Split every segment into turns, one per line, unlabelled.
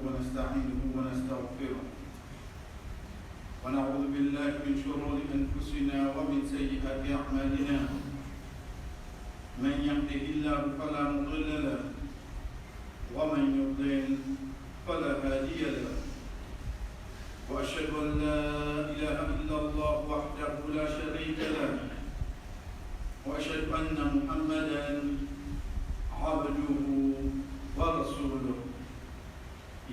ونستعينه ونستغفره ونعوذ بالله من شرور أنفسنا ومن سيئات أعمالنا. من يهده الله فلا مضل له ومن يضلل فلا هادي له. وأشهد أن لا إله إلا الله وحده لا شريك له وأشهد أن محمدا عبده ورسوله.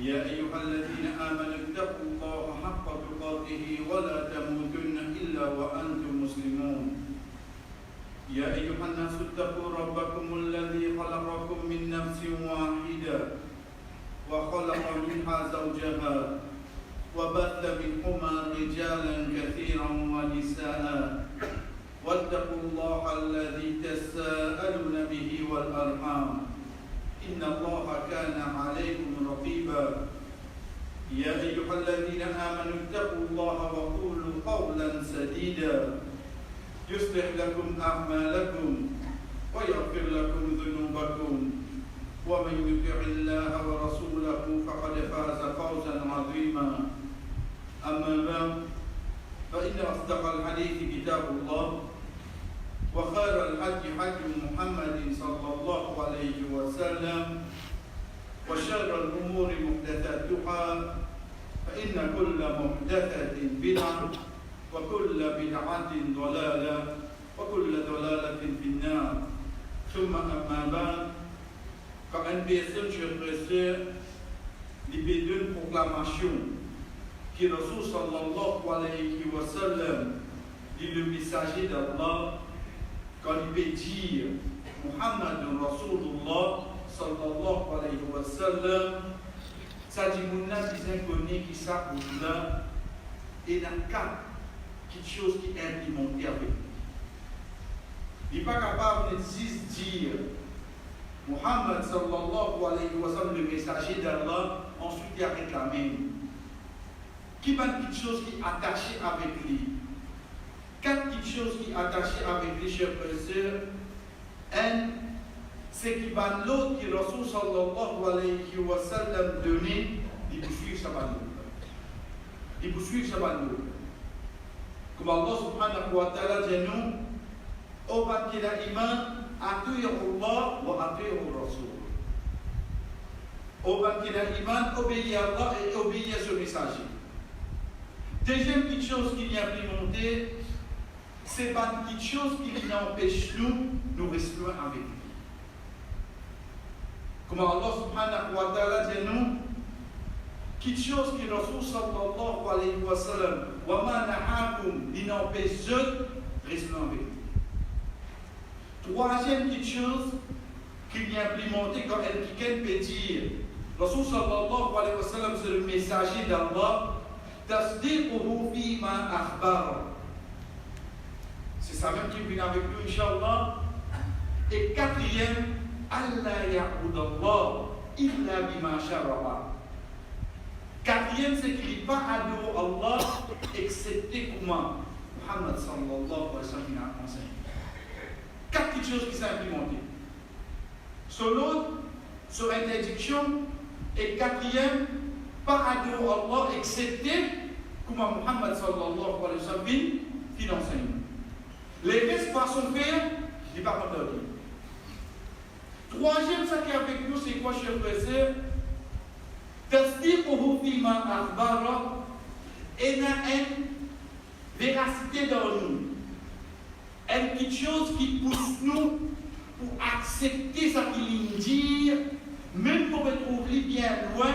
يا أيها الذين آمنوا اتقوا الله حق تقاته ولا تموتن إلا وأنتم مسلمون. يا أيها الناس اتقوا ربكم الذي خلقكم من نفس واحدة وخلق منها زوجها وبث منهما رجالا كثيرا ونساء واتقوا الله الذي تساءلون به والأرحام إن الله كان عليكم رقيبا. يا أيها الذين آمنوا اتقوا الله وقولوا قولا سديدا يصلح لكم أعمالكم ويغفر لكم ذنوبكم ومن يطع الله ورسوله فقد فاز فوزا عظيما. أما بعد فإن أصدق الحديث كتاب الله وخير الحج حج محمد صلى الله عليه وسلم وشر الأمور محدثاتها فإن كل محدثة بدعة وكل بدعة ضلالة وكل ضلالة في النار. ثم أما بعد فإن بيسن شخصية لبدون proclamation qui Rasul sallallahu alayhi wa sallam dit le messager d'Allah quand il peut dire Muhammad Rasulullah sallallahu alayhi wa sallam, ça dit mon âme qui s'inconnaît qui s'appelle là, et dans le cas, quelque chose qui est implémenté avec lui. Il n'est pas capable de juste dire Muhammad sallallahu alayhi wa sallam, le messager d'Allah, ensuite il a réclamé. Qui va quelque chose qui est attaché avec lui. Quatre petites choses qui sont attachées avec lui, chers frères et sœurs. Un, c'est qu'il va l'autre qui Rasul sallallahu alayhi wa sallam donné, il poursuit sa valeur. Il poursuit sa valeur. Comme Allah subhanahu wa ta'ala dit nous, au bâti l'iman, atiyu Allah wa atiyu Rasul. Au bâti l'iman, obéir à Allah et obéir à ce messager. Deuxième petite chose qui vient implémenter, c'est pas une petite chose qui nous empêche nous rester avec lui. Comme Allah subhanahu wa ta'ala dit nous, quelque chose qui Rasul sallallahu alayhi wa sallam, wa ma nahakum, il n'empêche de rester avec lui. Troisième petite chose qui vient implémenter quand quelqu'un peut dire, Rasul sallallahu alayhi wa sallam, c'est le messager d'Allah, tasdiquhu fi ma akhbara. C'est ça même qui vient avec nous, Inch'Allah. Et quatrième, Allah ya'budallah illa bima shara'a. Quatrième, c'est qu'il n'est pas adorer Allah, excepté comment Muhammad sallallahu alayhi wa sallam a enseigné. Quatre petites choses qui sont implémentées. Sur l'autre, sur interdiction. Et quatrième, pas adorer Allah, excepté comment Muhammad sallallahu alayhi wa sallam fit l'enseignement. Les restes façons de faire, il n'est pas content. Troisième, ça qui est avec nous, c'est quoi, chers frères et sœurs? Tasdiquhu fima akhbara, et il y a une véracité dans nous. Une petite chose qui pousse nous pour accepter ce qu'il nous dit, même pour être trouvé bien loin,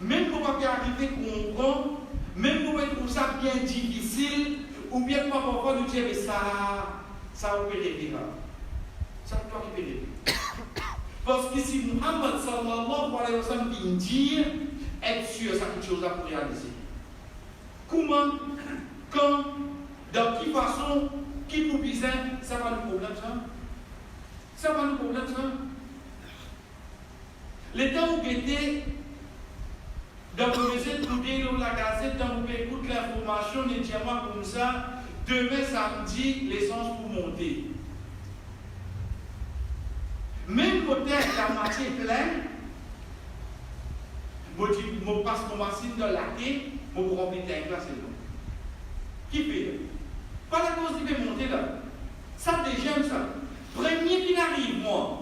même pour pas arriver à comprendre, même pour être ça bien difficile. Ou bien parfois nous dire, mais ça vous peut répéter. Ça toi qui peut répéter. Parce que si Muhammad sallallahu alayhi wa sallam vient dire, être sûr, ça quelque chose à pour réaliser. Comment, quand, dans quelle façon, qui pour bizarre, ça va nous problème ça? Ça va nous problème ça? Les temps où était dans le musée de la Gazette, dans vous écoutez l'information, nécessairement comme ça, demain samedi, l'essence pour monter. Même côté la moitié pleine, je passe mon machine dans la quai, je remplis un là, c'est long. Qui fait? Pas la cause qui peut monter là. Ça, déjà, ça. Premier qui arrive, moi.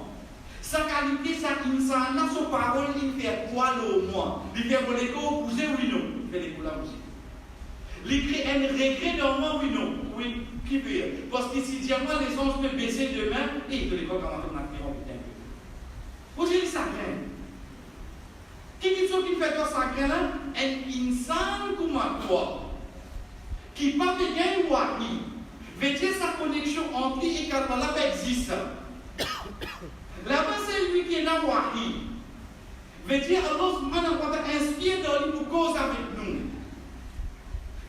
Sa qualité, sa insana, sa parole, il fait quoi au moins? Il fait pour les go, pousser oui non? Il fait les coups là aussi. Il crée un regret dans moi, oui non? Oui, qui fait? Parce que si diamant l'essence peut baisser demain, et de l'école, comment on a fait en putain. Vous dites ça grain. Qui dit ce qui fait toi ça grain là? Un insan comme toi. Qui pas bien ou qui? Veut dire sa connexion entre lui et quand là, ça existe. Là-bas, c'est lui qui est là, Wahi. Veut dire, Allah subhanahu wa ta'ala inspire dans lui pour cause avec nous.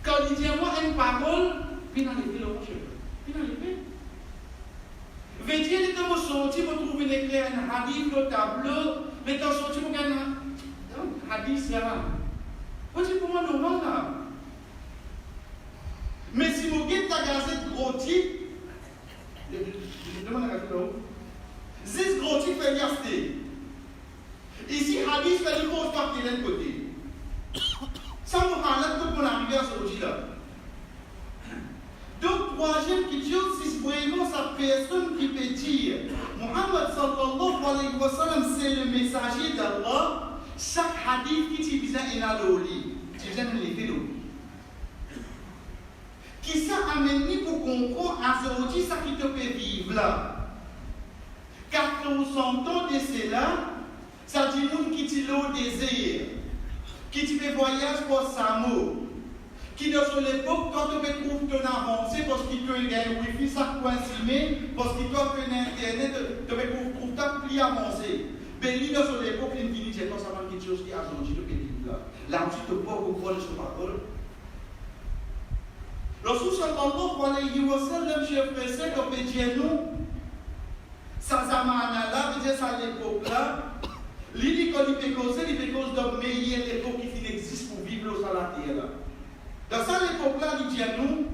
Quand il dit, moi, une parole, puis dans les faits, puis dans les faits. Veut dire, il est dans sorti, vous trouvez l'éclair, un hadith, le tableau, mais dans sorti, vous gagnez un hadith là. Vous dites, pour moi, normal là. Mais si vous gagnez ta gazette gros type, je demande à la gazette là. Zis gros type fait yaster. Ici, hadith fait du gros parti de l'autre côté. Ça me parle tout mon arrivée à ce outil là. Donc, troisième chose, c'est vraiment sa personne qui peut dire Muhammad sallallahu alayhi wa sallam, c'est le messager d'Allah. Chaque hadith qui t'y vient in aloli, tu viens de l'effet d'eau. Qui ça amène pour comprendre à ce outil, ça qui te fait vivre là. Quand nous sentons de cela, ça dit nous qui t'y l'eau désir, qui t'y fait voyage pour Samo, qui dans l'époque, quand tu peux trouver ton avancée, parce qu'il peut y avoir Wi-Fi, ça coïncide, parce qu'il doit faire Internet, tu peux trouver ta plus avancée. béni dans son époque, il finit, c'est pas seulement quelque chose qui a changé le pays là. Là, tu te pas comprendre ce parole. Rasul sallallahu alayhi wa sallam, chef frère, comme dit nous, ça zamana là, veut dire ça l'époque là, l'idée qu'on y peut causer de meilleure l'époque qui existe pour vivre sur la terre là. Dans ça l'époque là, il dit nous,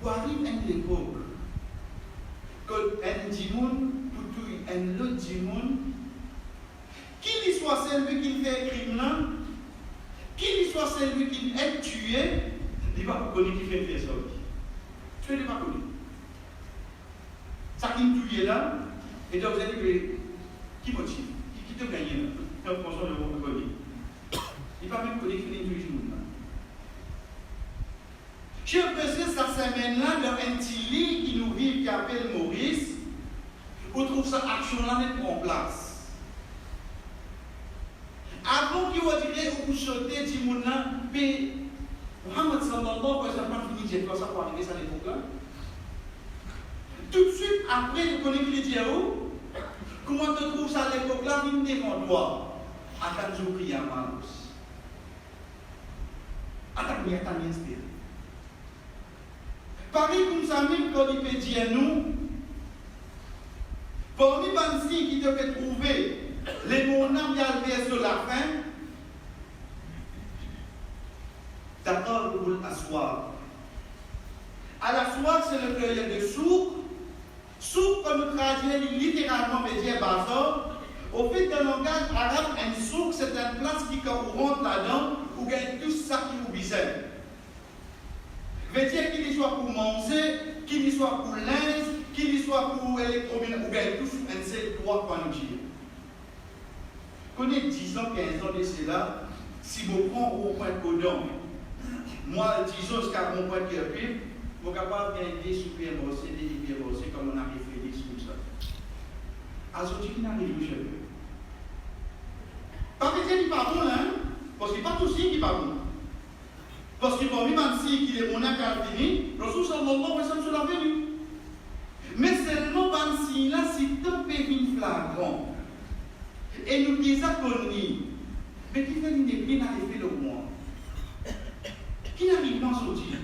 pour arriver à une époque, que un dimoun, pour tout un autre dimoun, qui lui soit celui qui fait un crime là, qui lui soit celui qui est tué, il va pas connaître qui fait ça. Tu ne l'as pas connu. Ça qui me tue là, et donc vous allez dire, qui motive, qui te gagne là, en fonction de votre connu. Il ne va même connaître qui fait tuer tout le monde. Chers frères, cette semaine-là, dans un petit lit qui nous vit, qui appelle Maurice, on trouve cette action-là mettre en place. Avant qu'il vous dirait, vous chantez, dit mon nom, Muhammad sallallahu alayhi wa sallam finit de faire ça pour arriver à l'époque là. Tout de suite après, il connaît qu'il dit comment tu trouves ça à l'époque là, il me devant toi. Attends, je prie à Manos. Attends, il y a ta inspire. Paris comme ça même quand il peut dire nous, parmi les signes qui te fait trouver les monarques qui arrivent sur la fin, d'accord, pour l'assoir. À l'assoir, c'est le cueillir de souk. Souk, comme nous traduisons littéralement, veut dire bazar. Au fait d'un langage arabe, un souk, c'est une place qui, quand on rentre là-dedans, où gagne tout ça qui vous bisait. Veut dire qu'il y soit pour manger, qu'il y soit pour linge, qu'il y soit pour électroménager, ou gagne tout un seul droit pour nous dire. Connais 10 ans, 15 ans de cela, si vous prenez au point codon, moi, disons jusqu'à mon point qui est plus, je suis capable de gagner super bossé, des bien bossé, comme on a fait Félix comme ça. Alors, tu n'arrives pas chez eux. Pas que c'est pas bon, hein, parce qu'il n'y a pas tout signe qui n'est pas bon. Parce que pour lui, même si il est mon acte fini, Rasul sallallahu alayhi wa sallam se l'a venu. Mais seulement dans ce signe là, si ton périmètre flagrant, et nous disons qu'on dit, mais qui fait une épée dans l'effet de moi? Qui n'arrive pas à sortir?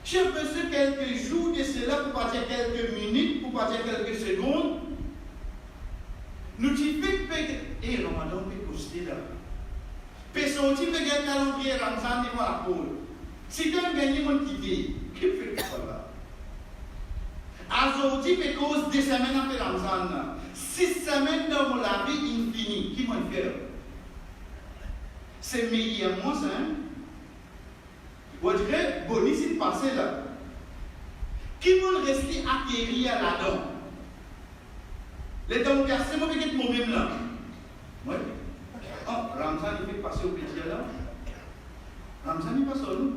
Je faisais quelques jours de cela, pour pas dire quelques minutes, pour pas dire quelques secondes. Nous disons que et Ramadan peut coster là. Personne qui peut gagner un calendrier Ramzan devant la pôle. Si tu as gagné mon qui fait ça là? Aujourd'hui, peut cause 2 semaines après Ramzan. 6 semaines dans la vie infinie. Qui va faire? C'est meilleur moi, ça. Vous direz, bon, ici, le passé là. Qui veut rester acquérir là-dedans? Les dents versées, moi, peut-être moi-même là. Oui. Oh, Ramzan, il fait passer au petit là. Ramzan, il passe au nous.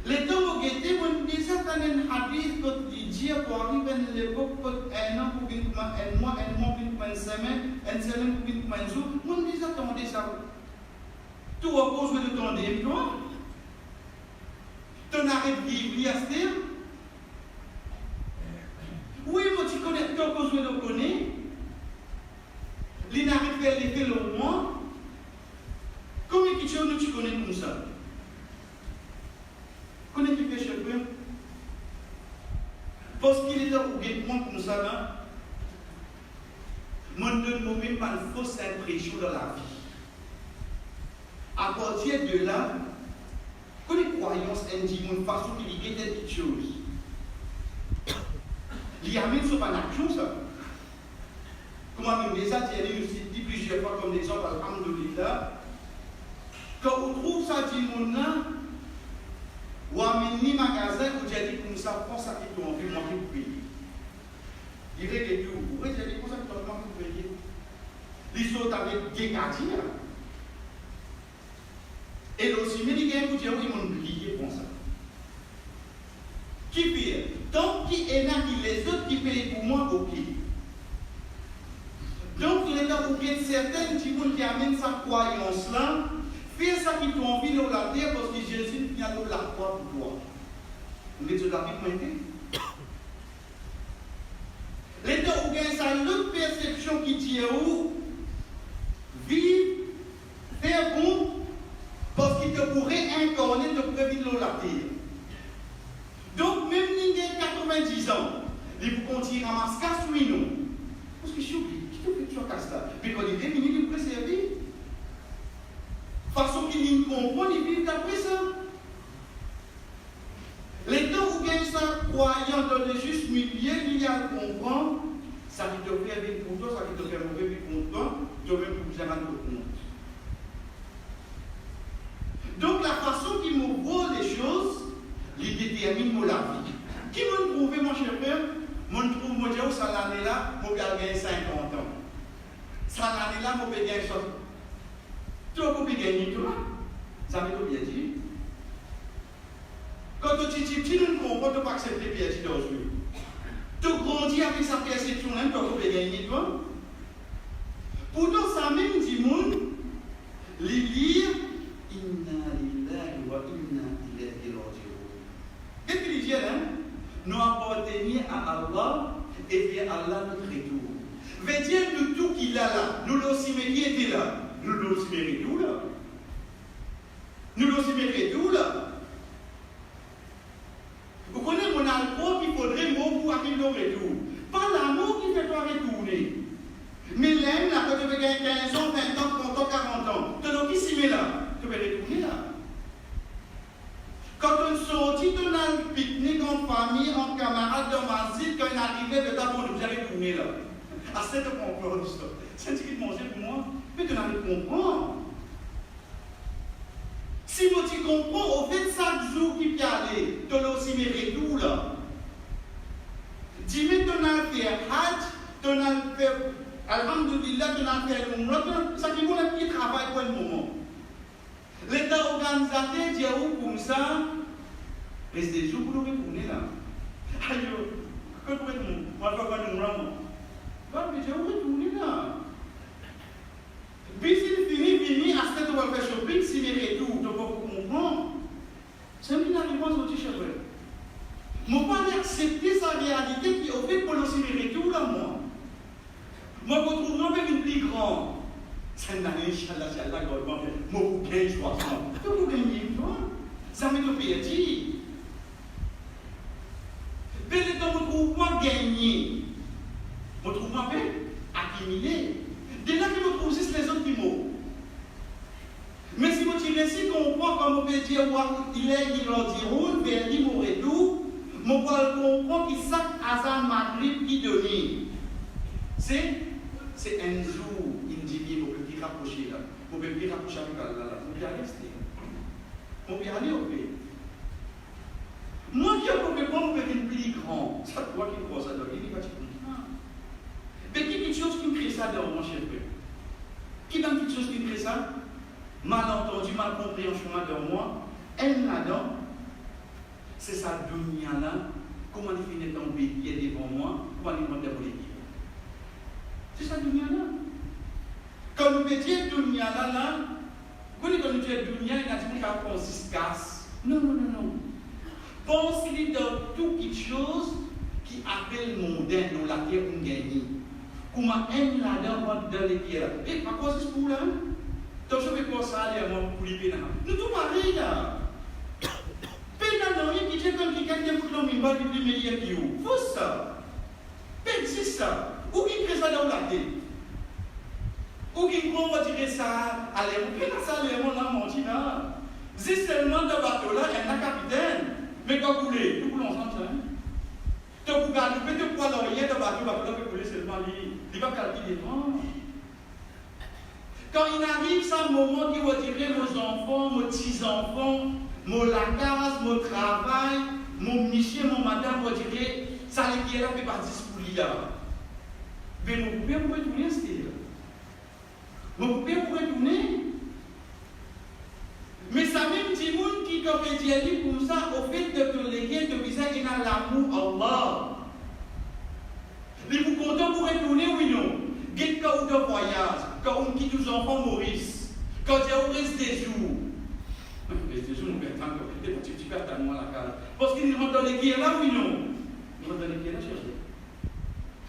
Les dents au guetté, vous dites, c'est un hadith que dit pour arriver à l'époque, un an pour un mois pour une semaine pour un jour. Vous dites, attendez ça. Tout à cause de ton emploi, ton arrêt de vivre, oui, moi tu connais, tu as cause de le connaître, l'inarrêt de faire l'effet le moins, combien de choses tu connais comme ça? Connais tu fais cheveux? Parce qu'il est là au guettement comme ça là, on ne nous met pas une fausse impression dans la vie. À partir de là, que les croyances indiquent une façon de lier quelque chose. Il y a même sur une action, ça. Comment même déjà, dit plusieurs fois comme exemple, alhamdoulilah, quand on trouve ça, dit mon nom, ou à un magasin, où j'ai dit comme ça, prends ça qui t'ont envie, moi qui vous payer. Il règle tout. Vous voyez, j'ai dit comme ça, qui t'ont envie, vous payer. Les autres avec des gardiens. Et aussi, mais les gars, vous dire, ils m'ont oublié pour ça. Qui paye? Donc, qui est là, qui les autres qui payent pour moi, ok. Donc, il est là, ok, certains qui amènent sa croyance-là, fais ça qui t'ont envie de la terre parce que Jésus vient de la croix pour toi. Vous êtes la vie pointée. L'état où gagne ça, l'autre perception qui dit où vivre, faire bon, parce qu'il te pourrait incarner, te prévenir de la terre. Donc, même si il a 90 ans, il vous continue à ramasser casse, oui, non. Parce que je suis oublié, qui te fait toujours casse là? Puis quand il est fini, il peut servir. Façon qu'il comprend, il vit d'après ça. Les temps où gagne ça, croyant dans le juste milieu, il y a à comprendre, ça qui te fait vivre pour toi, ça qui te fait mauvais vivre pour toi, tu vas même plus jamais te compte. Donc la façon qu'il me voit les choses, il détermine la vie. Qui m'a trouvé, mon cher frère? Moi, je trouve, moi, je ça l'année là, moi, j'ai gagné 50 ans. Ça l'année là, moi, j'ai gagné 60. Tu vas pas gagner, toi? Ça m'est bien dit. Quand tu dis, tu ne comprends pas accepter Pierre d'aujourd'hui. Tu grandis avec sa perception, tu vas pas gagner, toi? Pourtant, ça même dit, les lire, inna lillahi wa inna ilayhi raji'un. Qu'est-ce qu'il dit, hein? Nous appartenons à Allah et vers Allah notre retour. Veut dire de tout qu'il a là, nous l'aussi qui était là, nous l'aussi tout là. Nous l'aussi tout là. Vous connaissez mon amour qu'il faudrait mot pour arriver au retour. Pas l'amour qui fait toi retourner. Mais l'aime là, quand tu veux gagner 15 ans, 20 ans, 30 ans, 40 ans, tu n'as qui s'y met là, tu veux retourner là. Quand on sortit, on a un pique-nique en famille, en camarade, dans ma zone, quand on arrivait de ta bonne, vous allez tourner là. Ah, c'est de comprendre ça. C'est ce qu'il mangeait pour moi. Mais tu n'as pas comprendre. Si vous tu comprends, au fait, chaque jour qui peut aller, tu as aussi mes retours là. Dis-moi, tu as fait Hajj, tu as fait, alhamdoulilah, tu as fait l'Umrah, ça qui vaut un petit travail pour le moment. L'État organisateur dit comme ça, reste des jours pour nous retourner là. Aïe, que pour être moi, je vais faire l'Umrah. Mais je vais retourner là. Puis s'il finit, à ce que tu vas faire shopping, si mes retours, tu vas comprendre. C'est une réponse au petit chef. Je ne peux pas accepter sa réalité qui est au fait pour aussi mes retours là, moi. Moi, je retrouve même une plus grande. C'est une année, Inch'Allah, c'est Allah, moi, vous gagnez 300. Tu vous gagnez, toi. Ça m'est perdu. Mais le temps, je trouve pas gagner. Je trouve pas accumuler. Dès là que je trouve juste les autres qui mots. Mais si vous tirez ici, comprend comme on peut dire, il est, il leur diront, vers lui, mon retour, mon poil comprend qu'il sac Hassan Maghrib qui donne. C'est un jour, individu, pour plus rapprocher là. Pour plus rapprocher avec Allah là. Pour bien rester. Pour bien aller au pays. Moi qui ai pour prendre une plus grand, ça toi qui crois ça dans il va te comprendre. Mais qui quelque chose qui me crée ça dans mon cher frère? Qui dans quelque chose qui me crée ça? Malentendu, mal compréhension dans moi, elle là-dedans, c'est sa dunya là, comment il finit tomber devant moi, comment il monte pour l'équipe. C'est sa dunya là. Quand nous disons dunya là, quand nous disons dunya, il y a dit qu'on consiste casse. Non. Pense-lui dans tout quelque chose qui appelle mondain dans la terre qu'on gagne. Comment elle là-dedans dans les pierres. Et à quoi c'est pour là? Donc je vais pour ça aller à mon poulet. Nous tout pareil là. Pénal non, il dit comme quelqu'un qui a pour l'homme, il va lui meilleur que vous. Faut ça. C'est ça. Ou qui crée ça dans la tête. Ou qui prend, on va dire ça à l'air. Ou qui a ça à l'air, on a menti là. C'est seulement de bateau là, il y a un capitaine. Mais quand vous voulez, nous voulons ensemble. Tu peux garder, tu peux prendre l'oreiller de bateau, bateau peut couler seulement lui. Il va calculer. Quand il arrive, c'est un moment qui va dire mes enfants, mes petits-enfants, mon lacage, mon travail, mon monsieur, mon madame, va dire ça les qui est là, fait partie pour lui. Mais vous pouvez vous retourner à ce là. Vous pouvez vous retourner. Mais ça même dit monde qui comme dit comme ça, au fait de te léguer, de viser qu'il a l'amour Allah. Mais vous comptez pour retourner, oui non. Guette quand vous de voyage, quand on quitte nos enfants Maurice, quand il y a au reste des jours. Des jours, nous perdons encore. Tu perds tellement la carte. Parce qu'il rentre dans les guerres là, oui, non. Il rentre dans les guerres là, cherchez.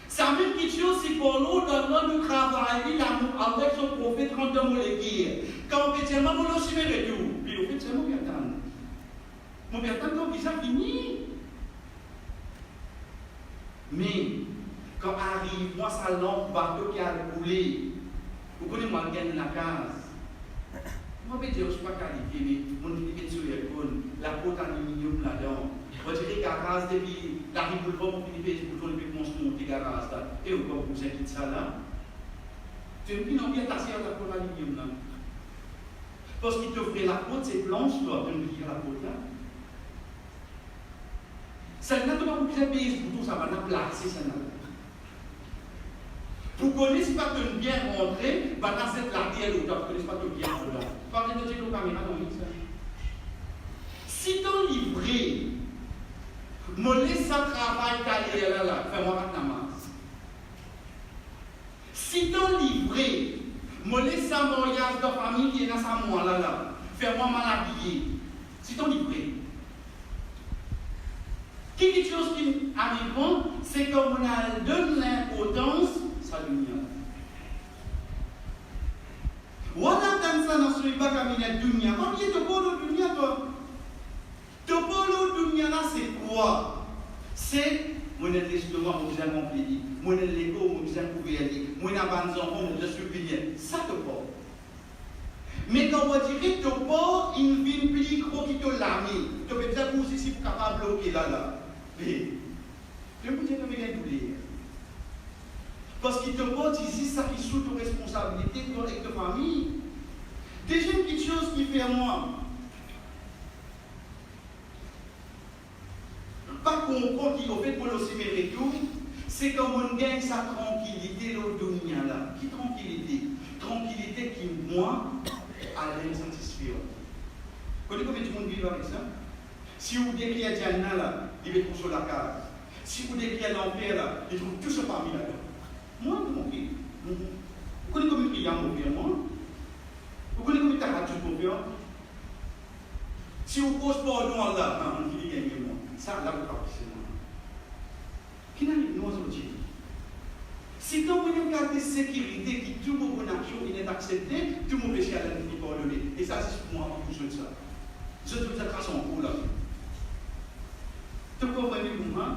Ça même quelque chose, si pour nous, dans le travail, avec son prophète, rentre dans les guerres. Quand on fait tellement, on l'a suivi et tout. Puis on fait tellement, on attend. On attend quand ça finit. Mais, quand arrive, moi, ça lampe, bateau qui a coulé. Vous connaissez moi, gagne la case. Moi, je ne suis pas qualifié, mais mon équipe sur la côte aluminium là-dedans. On dirait garage depuis la rive de l'homme, on fait pour le plus monter garage là. Et encore, vous avez ça là. Tu me dis, non, bien tassé à la côte aluminium là. Parce qu'il te ferait la côte, c'est blanche, toi, tu me dis la côte là. Ça n'a pas beaucoup de pays pour tout ça, va la placer, ça n'a pas. Vous connaissez pas que bien rentrer, va dans cette lardière ou vous connaissez pas que bien rentrer. Parlez de dire aux caméras dans ça. Si ton livré me laisse un travail carrière là, fais-moi maintenant. Si ton livré me laisse un voyage de famille qui est dans sa mois là, fais-moi mal habillé. Si ton livré. Quelque chose qui arrive, c'est qu'on a donné l'importance à l'union. Voilà dans ça dans ce pas comme une dunya. Combien de polo dunya toi? De polo dunya là c'est quoi? C'est mon restaurant, mon bien complété, mon l'éco, mon bien couvert, mon abandon, mon bien surveillé. Ça te porte. Mais quand on dirait que tu portes une vie plus gros qui te lame, tu peux dire que si vous capable de bloquer là. Mais je peux dire que tu as douleur. Parce qu'il te porte ici, ça qui est sous ta responsabilité avec ta famille. Déjà, une petite chose qui fait à moi. Pas comprendre qui au fait pour le cimer et tout, c'est comme on gagne sa tranquillité là. Qui tranquillité? Tranquillité qui, moi, a l'insatisfaction. Vous connaissez combien de monde vit avec ça? Si vous décrivez à Diana là, il va trouver sur la case. Si vous décrivez à l'enfer là, il trouve tout ce parmi là. Moi, mon fils, vous connaissez combien il y a mon père, moi? Vous connaissez combien il y a mon père? Si vous posez pas au nom là, on dit qu'il y a moi. Ça, là, vous parlez, qui n'arrive nous aujourd'hui? Si quand vous regardez la sécurité qui tout mon action il est accepté, tout mon péché à la vie pardonné. Et ça, c'est pour moi en plus de ça. Je te dis à son cours là. Tu comprenez pour moi?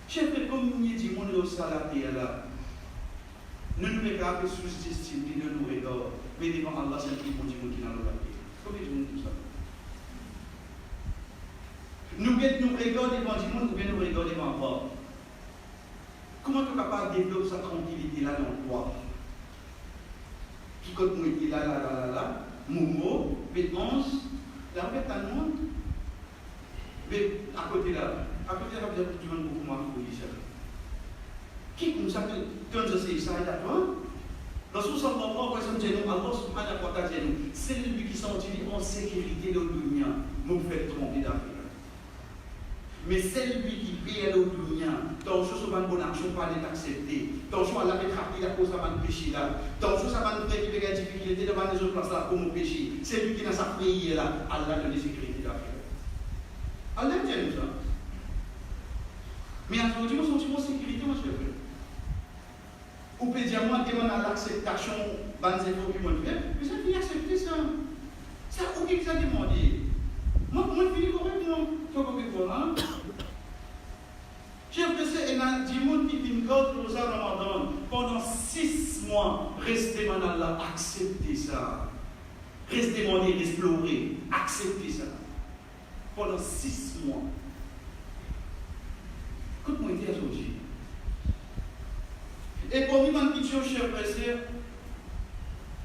J'ai fait comme il dit, mon Dieu, ça la terre là. Ne nous regardons pas sous-estimer de nos regards, mais devant Allah, c'est qui bon Dieu qui n'a pas fait. Comment est-ce tout ça? Nous regardons devant Dieu, ou bien nous regardons devant Allah. Comment tu es capable de développer sa tranquillité là dans toi? Qui compte moi qui là, Momo, Pétence, la fête à nous, mais à côté là, vous avez tout le monde beaucoup moins pour ça. Qui comme ça que quand je sais ça est à toi? Rasul sallallahu alayhi wa sallam, Allah subhanahu wa ta'ala, c'est lui qui s'en dit en sécurité de l'Unia, nous fait tromper d'Afrique. Mais c'est lui qui paye l'Unia, dans le chose où une bonne action pas être acceptée, dans le chose où la mettre à cause de la péché là, dans le chose où la mettre qui a difficulté devant les autres places là pour mon péché, c'est lui qui dans sa prière là, Allah donne sécurité d'Afrique. Allah aime ça. Mais en ce moment, son sécurité, moi je le fais. Ou peut dire, moi, demande à l'acceptation des efforts que moi je fais, mais ça finit accepter ça. Ça, où qui ça demandé? Moi, je finis correctement. Tu vois comment? J'ai apprécié un dimanche qui finit quand nous avons Ramadan. Pendant 6 mois, restez dans Allah, acceptez ça. Restez demander d'explorer, acceptez ça. Pendant 6 mois. Écoute-moi, il est aujourd'hui. Et pour nous, une petite chose, cher frère,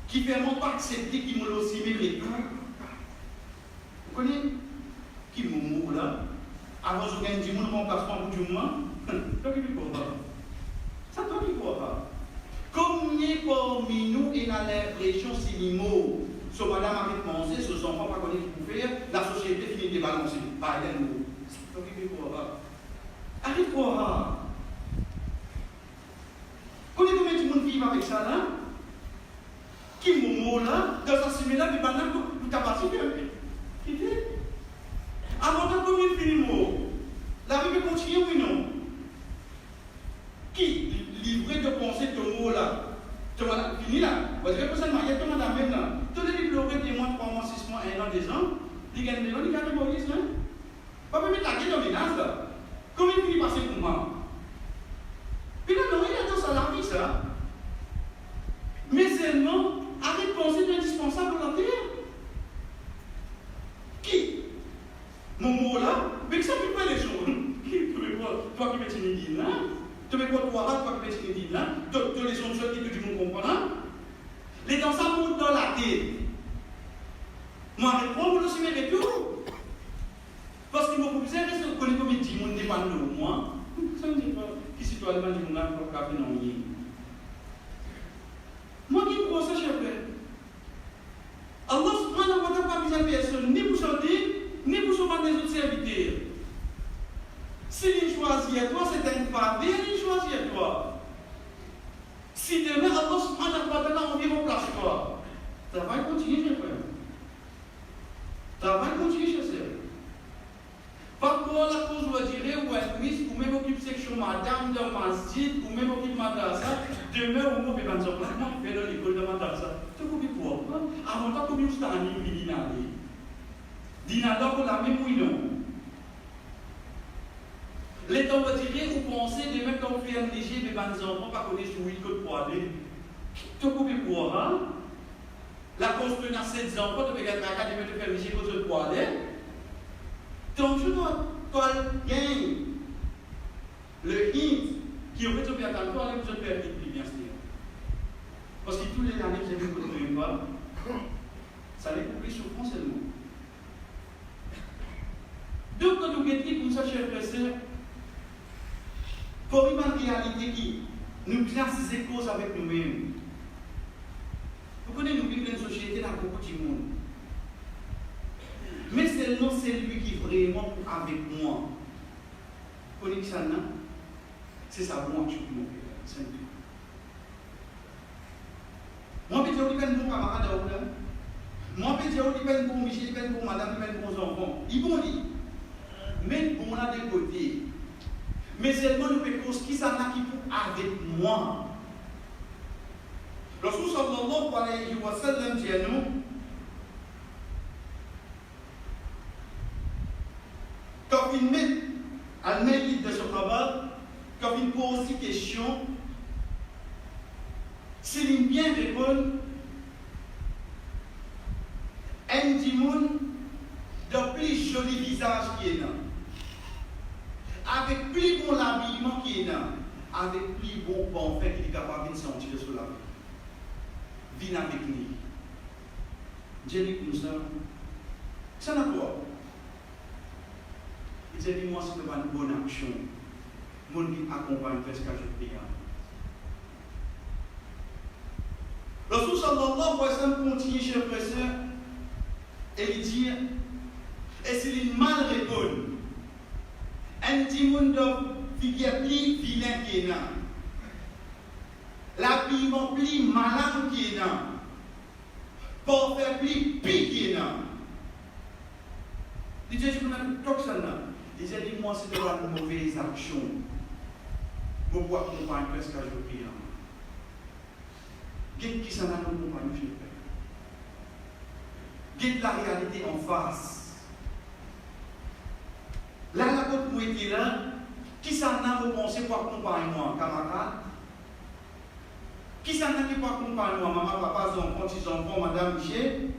qui ne permet pas accepter qu'il me aussi mérite. Vous connaissez? Qui me là? Avant de gagner du monde, mon passeport pour du monde. Toi qui ne crois pas. Ça, toi qui ne crois pas. Combien parmi nous, il a l'impression, si les mots, ce madame a pensé, ce enfant pas connaître ce qu'il faut faire, la société finit de balancer. Pas d'un mot. Toi qui ne crois pas. Arrête quoi? Connais combien de monde vit avec ça là? Qui momo là, dans sa semaine là, mais maintenant, tu as participé. Qui fait? non? Il gagne des gens, il gagne Moïse, non? Pas même la guerre de menace, là. Comment il finit passer pour moi? Puis là, non, il a dans sa vie, ça. Mais seulement, arrête de penser d'indispensable pour la terre. Qui? Mon mot là? Mais que ça ne fait pas les choses. Toi qui mets une idée là, tu mets quoi toi qui mets une idée là, tu les gens qui tu me comprends. Les dans ça montent dans la tête. Moi, je réponds, je suis mes retours. Parce que mon cousin reste connu comme il dit, mon dépend de moi. Ça ne dit pas, qui si toi, le mal du monde, pour capter non y. Moi qui me ça, cher frère. Allah subhanahu wa ta'ala pas besoin de personne, ni pour chanter, ni pour sauver des autres serviteurs. Si il choisit à toi, c'est un faveur, il choisit à toi. Si demain, Allah subhanahu wa ta'ala environ place toi, ça va continuer, cher frère. Ça va continuer, cher frère. Pas pour la cause, on va dire, ou un quiz, ou même occupe section madame de masjid, ou même occupe madrasa, demain, ou même on fait dans l'école de madrasa. Tu coupes quoi? Avant ça, combien de temps il dit d'aller? Dinada pour la même ou non? Les temps, on va dire, ou penser, demain, quand on fait un léger, mais les enfants, pas connaître sur une côte pour aller. Tu coupes quoi? La cause de la 7 ans, quand tu regardes la carte, tu faire léger cause de pour aller. Donc, je dois gagner le hint qui aurait été bien attendre, aller vous faire vite, bien sûr. Parce que tous les années que j'ai vu que vous ne pas, ça les couper souffrance seulement. Donc, quand nous guettons comme ça, chers frères et sœurs, pour une réalité qui nous vient ces causes avec nous-mêmes. Vous connaissez, nous vivons dans une société dans beaucoup de monde. Mais seulement c'est lui qui est vraiment avec moi. Vous connaissez ça, non? C'est ça, moi, je suis mon père. C'est tout. Moi, je peux dire que mon camarade est là. Moi, je peux dire que pour Michel, pour madame, pour les enfants. Ils vont dire. Mais on a des côtés. Mais seulement nous faisons qui ça qui pour avec moi. Rasul sallallahu alayhi wa sallam dit à nous, quand il met à mérite de ce travail, quand il pose des questions, s'il bien répond, un dimoun de plus joli visage qui est là, avec plus bon habillement qui est là, avec plus bon parfum qui est capable de sentir sur la vie. Viens avec nous. Dieu dit comme ça. Ça n'a quoi? Il dit, moi, c'est pas une bonne action. Mon qui accompagne presque à je prie. Rasul sallallahu alayhi wa sallam continue, chers frères et sœurs, et il dit, et s'il est mal répond, un petit monde de figure plus vilain qui est là. L'habillement plus malin qui est là. Pour faire plus pire qui est là. Il dit, je vous dis ça là. Il dit, moi, c'est de la mauvaise action. Vous pouvez accompagner presque à je prie. Qu'est-ce qui s'en a nous accompagner, je prie? Qu'est-ce la réalité en face? Là, la côte moitié là, qui s'en a vous pensez pour accompagner moi, camarade? Qui s'en a qui pour accompagner moi, maman, papa, enfants, petits-enfants, madame, Michel?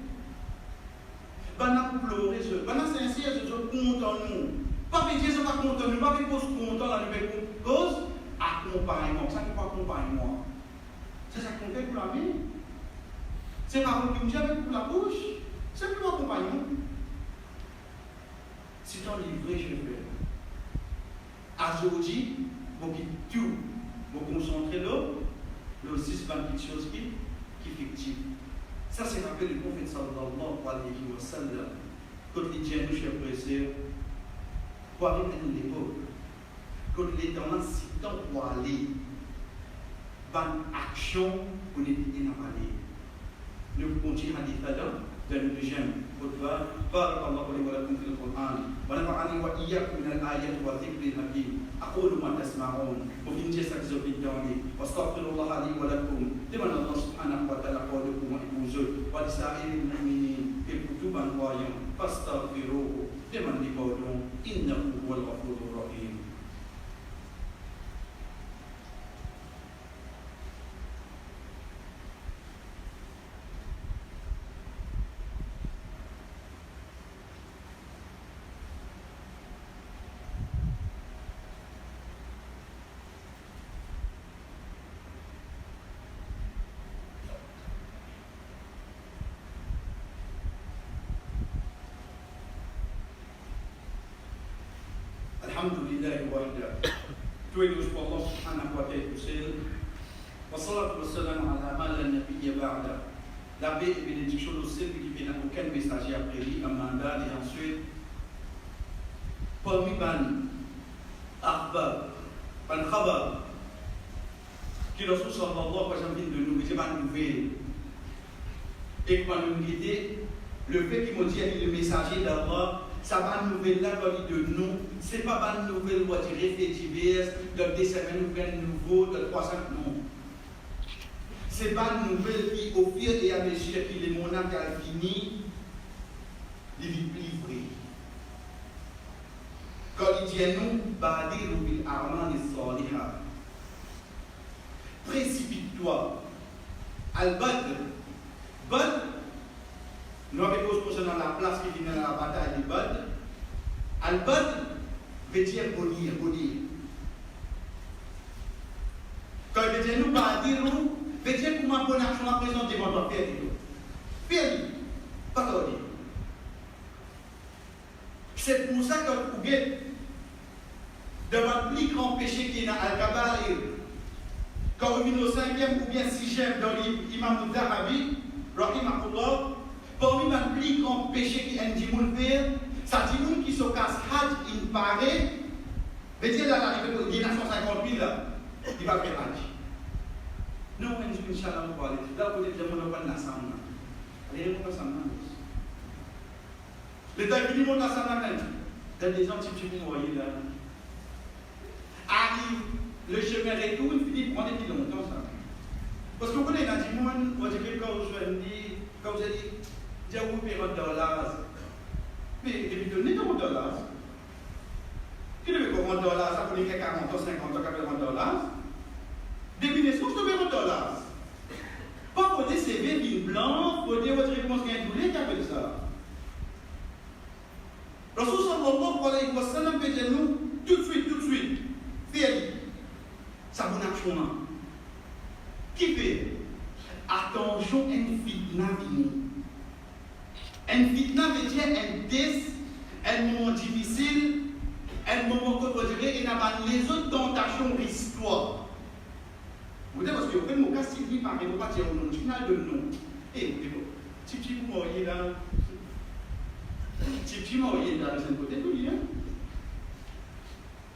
Ben, on a pleuré, ben, on a sincère, je suis content nous. Pas que Dieu soit pas content nous, pas que cause content la nouvelle cause, accompagnement, ça qui pour accompagner moi. C'est ça qu'on fait pour la vie. C'est pas vous qui me dites pour la bouche, c'est pour accompagnement. Si tu es livré, je le fais. Aujourd'hui, vous tout, vous concentrez le 6 petites choses qui fictive. Ça, c'est rappelé le prophète sallallahu alayhi wa sallam. Quand il dit à nous, chers frères et sœurs, pour arriver à l'époque, quand il est dans l'incident pour aller, bonne action pour les dire dans aller. Nous continuons à dire là. دجان خطبة بارك الله لي ولكم في القرآن ونفعني وإياكم من الآيات والذكر الحكيم أقول ما تسمعون وفي جسد زوجي واستغفر الله لي ولكم لمن الله سبحانه وتعالى قولكم وإبوزوا ولسائر المؤمنين في الكتب tout ban croyant, fastaghfiruhu, demandez pardon, innahu huwal ghafurur rahim. Alhamdulillah wahda. Tout est pour Allah subhanahu wa ta'ala. Wa salatu wa salam ala ma la nabiyya ba'da. La paix et bénédiction de celle qui n'a aucun messager après lui, un mandat et ensuite parmi ban Ahbab, ban Khabar, qui le sous sallallahu alayhi wa sallam de nous, c'est pas une nouvelle. Et quand nous dit le fait qu'il m'a dit le messager d'Allah, ça va une nouvelle là quand de nous, c'est pas une nouvelle où tu réfléchis divers, dans des semaines nouvelles nouveaux, dans 300 non. C'est pas une nouvelle qui au fur et à mesure qu'il est mon âme qui a fini, il vit livré. Quand il dit à nous, Badiru bil a'mal as-salihah. Précipite-toi. Al-Badr. Badr. Nous avons posé dans la place qui vient dans la bataille du Badr. Al-Badr veut dire bonir. Quand il veut dire nous, Badiru, veut dire pour ma bonne action à présent devant toi, faire. Pas de dire. C'est pour ça que vous pouvez, devant le plus grand péché qui est dans Al-Kabair, quand vous venez au 5e ou bien 6e dans l'imam Zahabi, Rahimahullah, parmi le plus grand péché qui est un dimoun faire, ça dit qui se casse Hajj, il paraît, veut dire là, il y a 150 000 là, il va faire Hajj. Non, on dit Inch'Allah, on va aller. Là, vous dites, je ne vais pas l'assemblée. Allez, on va s'assemblée. L'État qui dit, on va s'assemblée. Dans des gens qui vous voyez là. Arrive le chemin et tout, il finit prendre depuis longtemps ça. Parce que vous connaissez, dans le monde, vous dites, quand vous dit, quand vous dites, j'ai vous payer $1. Mais depuis donner $1. Qui devait $1, ça coûte $40, $50, $40. Depuis naissance, je paye $1. Pas pour des CV qui blanc, pour des autres réponses qui ont doublé, qui appellent ça. Rasul sallallahu alayhi wa sallam peut dire nous, tout de suite, fais ça vous action. Qui fait? Attention, une fitna vini. Une fitna veut dire un test, un moment difficile, un moment que vous direz, et les autres tentations risquent-toi. Vous dites parce que vous faites mon cas, si vous parlez, vous ne pouvez pas dire au nom final de nom. Et si vous m'auriez là, si vous m'auriez là, c'est un côté de lui.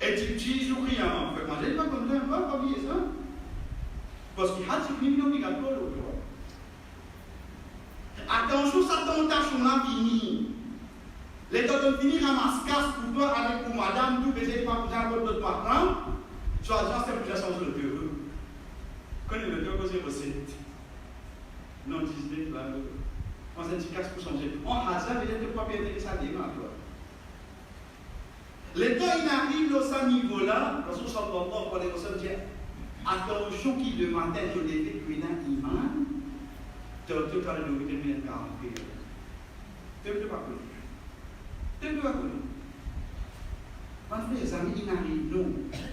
Et si vous rien, en fait, manger, pas comme ça, pas oublier ça. Parce qu'il y a des crimes obligatoires. Attention, sa tentation-là finit. Les temps de finir ramasse casse pour toi avec pour madame, tout baiser, pas pour avoir d'autres parents. Soit agence, c'est pour la chance de Dieu. Connais le Dieu que c'est recette. Non, 19, là, on s'est dit casse pour changer. On a ça, mais il ne peut pas payer ça démarre, toi. Les temps, il arrive à ce niveau-là, Rasul sallallahu alayhi wa sallam dit attention qui le matin, je l'ai fait, puis d'un iman. Tu as tout à l'heure de terminer de 40 périodes. Tu ne peux pas connu. Tu ne peux pas connu. Quand les amis, ils arrivent, nous,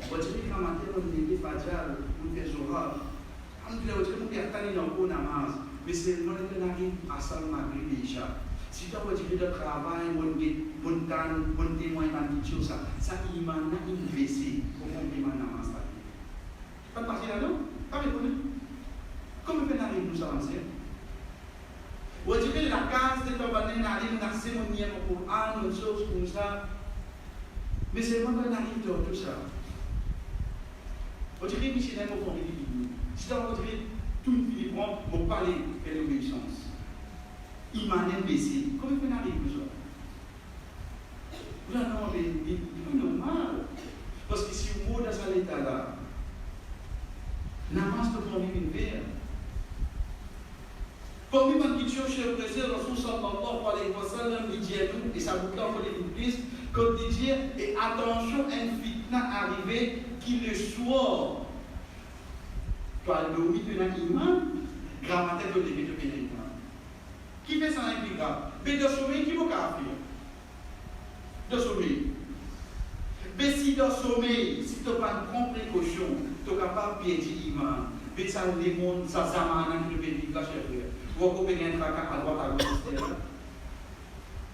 on dirait qu'un matin, on est des fajal, on fait zohar. On dirait qu'on peut attendre dans le namaz. Mais c'est le moment qu'on arrive à Salam Maghrib et Isha. Si tu as dit de travail, on témoin, ça iman a investi pour complément namaz. Pas de partie là-dedans? Pas répondu. Comment on arrive nous avancer? Vous dites la case de Tabané n'arrive pas à se monter au Coran, une chose comme ça. Mais c'est vraiment qu'on arrive dans tout ça. Vous dites que c'est un mot qu'on dit. Si vous dites tout le pays prend pour parler de l'obéissance. Il m'a imbécile. Comment on arrive tout ça? Vous avez demandé, c'est normal. Parce que si vous êtes dans cet état-là, namaz peut prendre une verre. Parmi les questions chez le président, Rasul sallallahu alayhi wa sallam, il dit à nous, et ça vous parle de l'église, comme il dit, et attention à une fitna arrivée qui le soir, tu as dormi de l'animal, grammaire de l'église de pénétrant. Qui fait ça avec les gars? Mais de sommeil, qui va faire? De sommeil. Mais si de sommeil, si tu n'as pas de prendre précaution, tu es capable de perdre l'imam. Mais ça, les mondes, ça, ça m'a qui le pays, là, cher frère. Vous avez un tracas à droite, à gauche,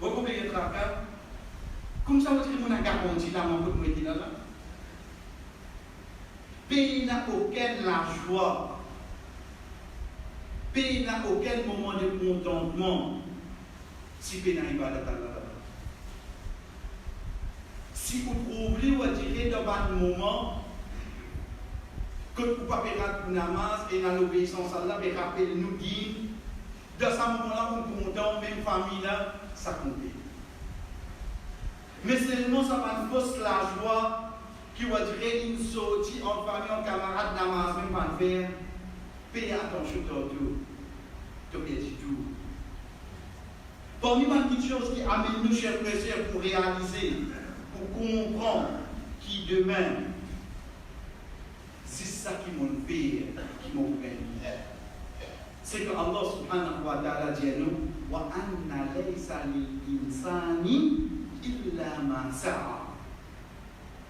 vous avez un tracas. Comme ça, vous avez un garanti là, mon pour mettre là. Pays n'a aucun la joie. Pays n'a aucun moment de contentement si pays n'a pas de là. Si vous trouvez ou attirez dans un moment que vous ne pouvez pas faire la namaz et dans l'obéissance à Allah, mais rappelez-nous guide, dans ce moment-là, vous content, même famille là, ça compte. Mais seulement ça va nous fausse la joie qui va dire une sortie en famille, en camarade, namaz, même pas le faire. Payez attention à tout. Tu peux dire tout. Parmi les petites choses qui amènent nous, chers frères, pour réaliser, pour comprendre qui demain, c'est ça qui m'ont fait, qui m'ont fait. C'est que Allah subhanahu wa ta'ala dit à nous, wa anna laysa lil insani illa ma sa'a.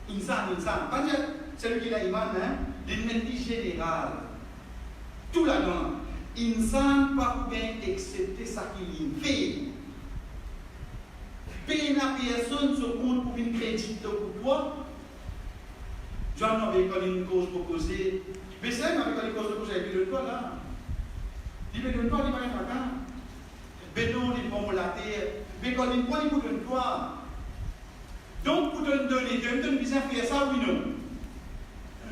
Insan, pas dire celui qui a iman, l'humanité générale, tout là-dedans. Insan pas bien accepter ça qu'il fait. Payer la personne se compte pour une crédit pour toi. J'en avais une cause pour causer. Mais c'est avec une cause pour causer avec le toi là. Il veut de toi, il va être là. Mais non, il va me la terre. Mais quand il prend, il vous donne toi. Donc, pour te donner, tu me donnes bien faire ça, oui, non.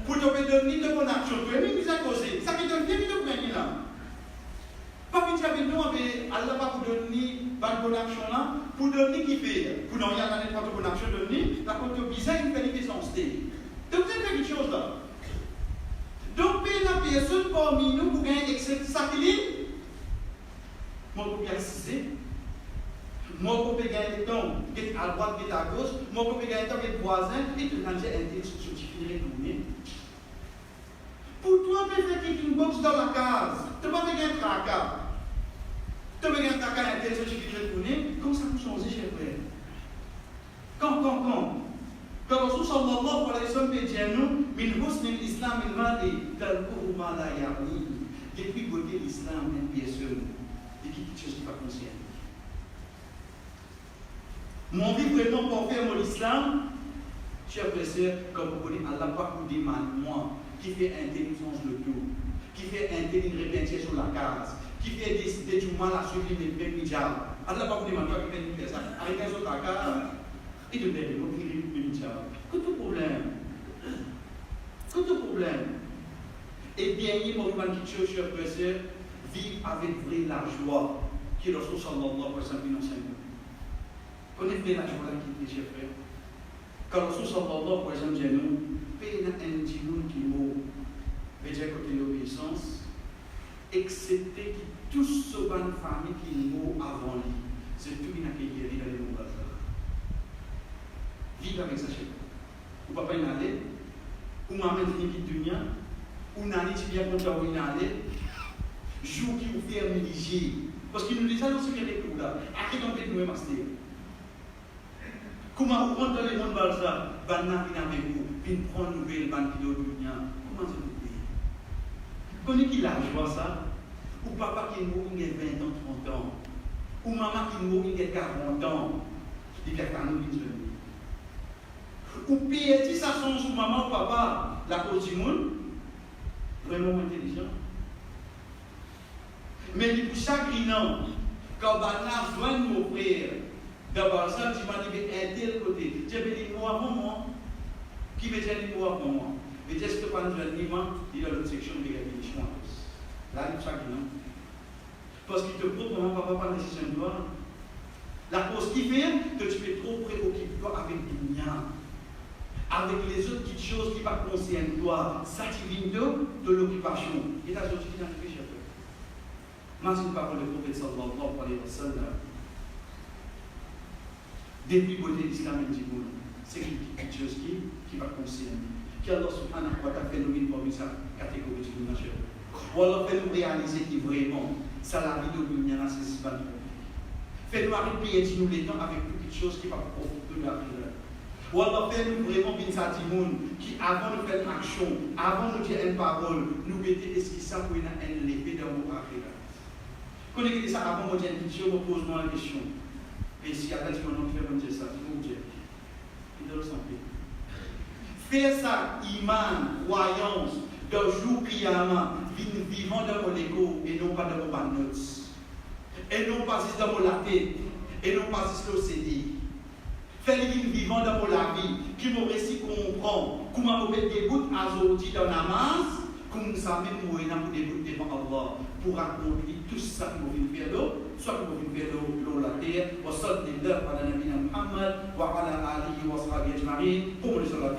Pour te donner de bonnes actions, tu me bien causer. Ça qui donne bien, il te prend là. Pas que tu as nous, Allah va vous donner une bonne action là, pour donner qui fait. Pour donner à n'importe bonne action, donner, la compte bizarre, il fait une question. Donc, vous avez quelque chose là. Donc, la personne parmi nous pour gagner excès ça qu'il est. Moi, je peux assister. Moi, je peux gagner le temps, qui à droite, qui à gauche. Moi, je peux gagner le temps, qui est voisin, et tu as un texte sur qui est tourné. Pour toi, tu fais une box dans la case. Tu ne peux pas gagner un tracas. Tu peux gagner un tracas à un texte sur qui est tourné. Comment ça peut changer, cher frère? Quand Rasul sallallahu alayhi wa sallam dit à nous, min husn al-islam al-madi tarkuhu ma la ya'ni. Depuis côté l'islam, une personne, il y a quelque chose qui n'est pas conscient. Mon vie vraiment pour faire mon islam, chers frères et sœurs, comme vous connaissez, Allah pas vous demande moi, qui fait intelligence de tout, qui fait une répétition sur la case, qui fait des du mal à suivre les mêmes hijab. Allah pas vous demande toi qui fait ça. Avec un autre case, et de même, vous faites une hijab. Que tout problème. Que tout problème. Et bien, il y a une petite chose, chers frères et sœurs, vivre avec vrai la joie qui est le Rasul sallallahu alayhi wa sallam enseigne. Connaissez la joie qui est, chers frères. Quand le Rasul sallallahu alayhi wa sallam dit nous, paye un djimoun qui mot, veut dire côté l'obéissance, excepté que tous ceux de famille qui mot avant lui, c'est tout une accueillir dans les mondes. Vivre avec ça, chers frères. Ou papa y aller, ou maman qui vit du mien, ou nani qui vient contre où il allait, jour qui vous fait religieux. Parce qu'il nous dit ça dans ce qu'il y a des coups là. À qui on peut nous master? Comment vous prenez les mondes balsa, banna qui avec vous, puis prendre une nouvelle bande qui doit du mien? Comment ça vous fait? Connaissez qui la joie ça? Ou papa qui est mort, il y a 20 ans, 30 ans. Ou maman qui est mort, il y a 40 ans. Il y a 40 ans, ou pire, si ça songe sur maman ou papa, la cause du monde, vraiment intelligent. Mais il est plus chagrinant quand on a besoin de m'offrir. D'abord, ça, tu m'as dit, un tel côté. Tu veux dire, moi, maman, qui veut dire, moi, maman. Mais est-ce que pas nous dire, il y a l'autre section de l'émission. Là, il est chagrinant. Parce qu'il te propose, maman, papa, pas nécessaire de toi. La cause qui fait que tu es trop préoccupé avec le mien. Avec les autres petites choses qui ne concernent toi, ça qui vient de l'occupation. Et la société n'a pas fait. Imagine parole du prophète sallallahu alayhi wa sallam. Depuis beauté l'islam et du monde, c'est quelque chose qui va concerner. qu'Allah subhanahu wa ta'ala fait nous une parmi sa catégorie de nation. Ou alors fait nous réaliser que vraiment, ça la vie de l'union à ces histoires. Fait nous arrêter nous les temps avec toutes les choses qui vont profiter de la vie. Ou alors fait nous vraiment bien ça du monde qui avant de faire une action, avant de dire une parole, nous mettez est-ce que ça peut être un effet dans nos affaires. Connaissez ça avant de dire une question, je pose moi la question. Et si à l'heure on fait mon Dieu ça, mon Dieu, il doit le sentir. Faire ça, iman, croyance, de jour qiyamah, vivant dans mon ego et non pas dans mon notes. Et non pas juste dans mon latte, et non pas juste le CD. Faire une vivant dans mon la vie, qui me réussit comprendre comment me mettre des gouttes azoti dans la masse, comme nous savons mourir dans des gouttes devant Allah, pour accomplir tout ça que vous venez faire l'eau, soit que vous venez faire l'eau la terre, wa sallallahu ala nabina Muhammad, wa ala alihi wa sahbihi ajma'in, pour le salat.